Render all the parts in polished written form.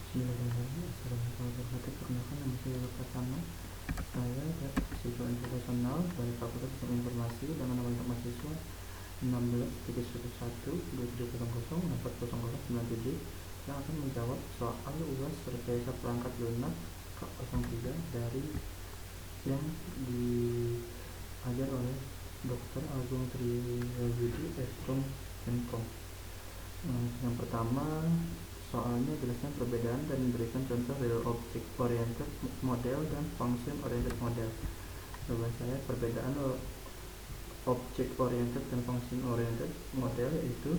Bismillahirrahmanirrahim. Assalamualaikum warahmatullahi wabarakatuh. Perkenalkan, nama saya Pratama. Saya siswa internasional dari Fakultas Ilmu Informasi dengan nomor mahasiswa 16.311-2700-400097 yang akan menjawab soal UAS rekayasa perangkat lunak K03 dari yang diajar oleh Dr. Agung Triyayudi Eskom Menkom. Yang pertama, soalnya jelaskan perbedaan dan memberikan contoh real object oriented model dan function oriented model. Jawaban saya, perbedaan object oriented dan function oriented model yaitu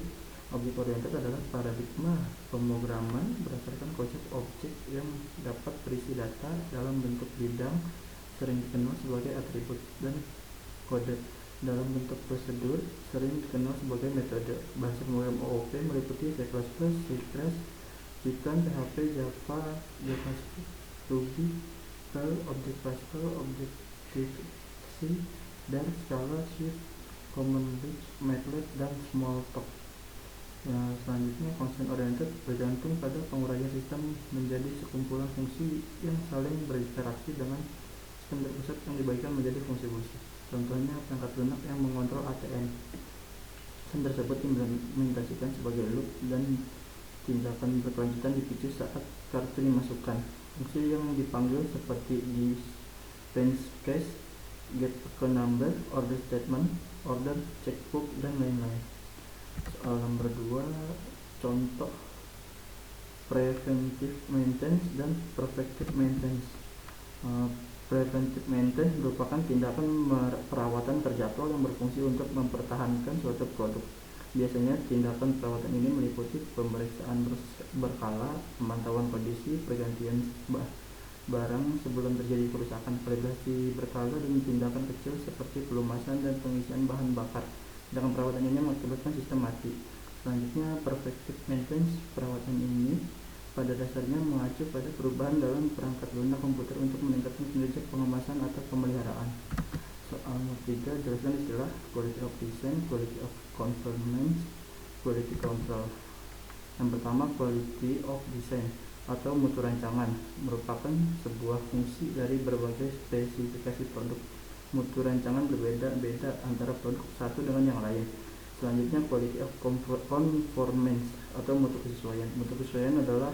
object oriented adalah paradigma pemrograman berdasarkan konsep objek yang dapat berisi data dalam bentuk bidang, sering dikenal sebagai atribut, dan kode dalam bentuk prosedur, sering dikenal sebagai metode. Bahasa pemrograman OOP meliputi C++, C++, Python, PHP, Java, JavaScript, Ruby, Perl, Object-Pascal, Objective-C, dan Scala, Swift, Common Lisp, MATLAB, dan Smalltalk. Selanjutnya, function oriented bergantung pada penguraian sistem menjadi sekumpulan fungsi yang saling berinteraksi dengan sistem terpusat yang dibagikan menjadi fungsi-fungsi. Contohnya, perangkat lunak yang mengontrol ATM. Sistem tersebut diimplementasikan sebagai loop dan tindakan berkelanjutan dipicu saat kartu dimasukkan. Fungsi yang dipanggil seperti dispense case, get account number, order statement, order checkbook, dan lain-lain. Soal nomor 2, contoh preventive maintenance dan proactive maintenance. Preventive maintenance merupakan tindakan perawatan terjadwal yang berfungsi untuk mempertahankan suatu produk. Biasanya tindakan perawatan ini meliputi pemeriksaan berkala, pemantauan kondisi, pergantian barang sebelum terjadi kerusakan, kalibrasi berkala, dan tindakan kecil seperti pelumasan dan pengisian bahan bakar. Tindakan perawatan ini mengakibatkan sistem mati. Selanjutnya, preventive maintenance. Perawatan ini pada dasarnya mengacu pada perubahan dalam perangkat lunak komputer untuk meningkatkan kinerja pengemasan atau pemeliharaan. Soal nomor 3, jelaskan istilah quality of design, quality of conformance, quality control. Yang pertama, quality of design atau mutu rancangan merupakan sebuah fungsi dari berbagai spesifikasi produk. Mutu rancangan berbeda-beda antara produk satu dengan yang lain. Selanjutnya, quality of conformance atau mutu kesesuaian. Mutu kesesuaian adalah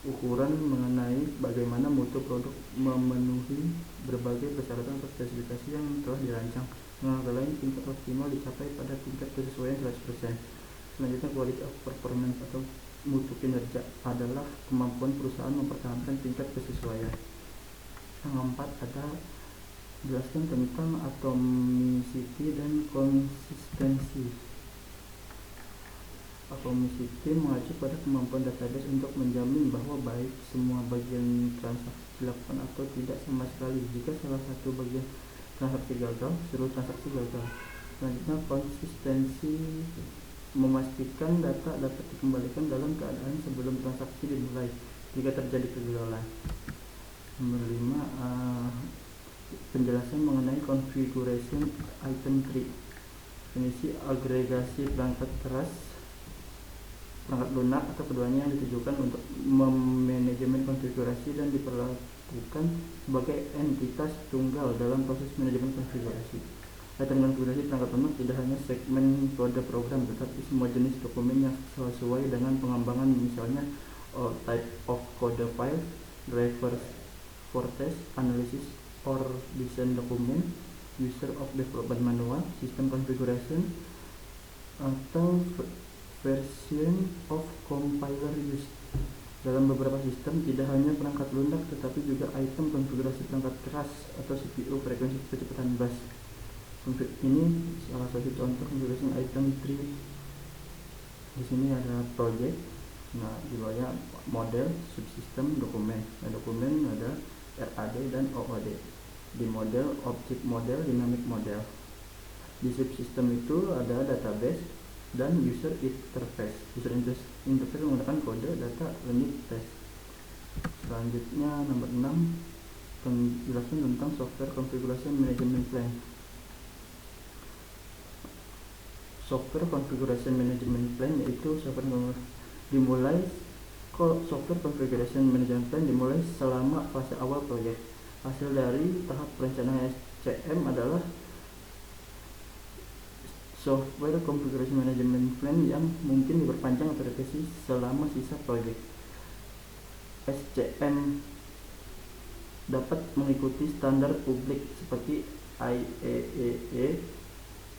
ukuran mengenai bagaimana mutu produk memenuhi berbagai persyaratan atau spesifikasi yang telah dirancang. Dengan kata lain, tingkat optimal dicapai pada tingkat kesesuaian 100%. Selanjutnya, quality of performance atau mutu kinerja adalah kemampuan perusahaan mempertahankan tingkat kesesuaian. Yang keempat, ada jelaskan tentang atomicity dan konsistensi. Atomicity mengacu pada kemampuan database untuk menjamin bahwa baik semua bagian transaksi dilakukan atau tidak sama sekali. Jika salah satu bagian transaksi gagal, seluruh transaksi gagal. Selanjutnya, konsistensi memastikan data dapat dikembalikan dalam keadaan sebelum transaksi dimulai jika terjadi kegagalan. Nomor 5, penjelasan mengenai configuration item tree. Definisi agregasi perangkat keras, perangkat lunak atau keduanya yang ditujukan untuk memanajemen konfigurasi dan diperlakukan sebagai entitas tunggal dalam proses manajemen konfigurasi. Item konfigurasi perangkat lunak tidak hanya segmen kode program, tetapi semua jenis dokumen yang sesuai dengan pengembangan, misalnya all type of code file, drivers for test, analysis or design document, user of development manual, system configuration, atau version of compiler used. Dalam beberapa sistem, tidak hanya perangkat lunak tetapi juga item konfigurasi perangkat keras atau CPU, frekuensi kecepatan bus. Ini salah satu contoh konfigurasi item tree. Di sini ada project. Nah, di bawahnya model, subsystem, dokumen. Nah, dokumen ada RAD dan OOD. Di model, object model, dynamic model. Di subsystem itu ada database dan user interface. User interface menggunakan kode data unit test. Selanjutnya, nomor 6, penjelasan tentang software configuration management plan. Software configuration management plan yaitu software dimulai Software Configuration Management Plan dimulai selama fase awal proyek. Hasil dari tahap perencanaan SCM adalah Software Configuration Management Plan yang mungkin diperpanjang atau direvisi selama sisa proyek. SCM dapat mengikuti standar publik seperti IEEE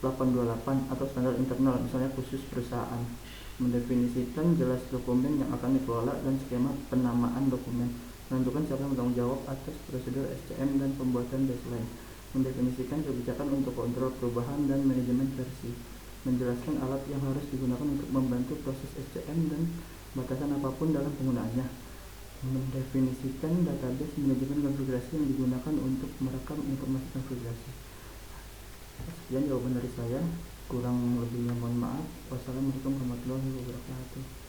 828 atau standar internal, misalnya khusus perusahaan. Mendefinisikan jelas dokumen yang akan dikelola dan skema penamaan dokumen. Menentukan siapa yang bertanggung jawab atas prosedur SCM dan pembuatan baseline. Mendefinisikan kebijakan untuk kontrol perubahan dan manajemen versi. Menjelaskan alat yang harus digunakan untuk membantu proses SCM dan batasan apapun dalam penggunaannya. Mendefinisikan database manajemen konfigurasi yang digunakan untuk merekam informasi konfigurasi. Sekian jawaban dari saya, kurang lebihnya mohon maaf. Wassalamualaikum warahmatullahi wabarakatuh.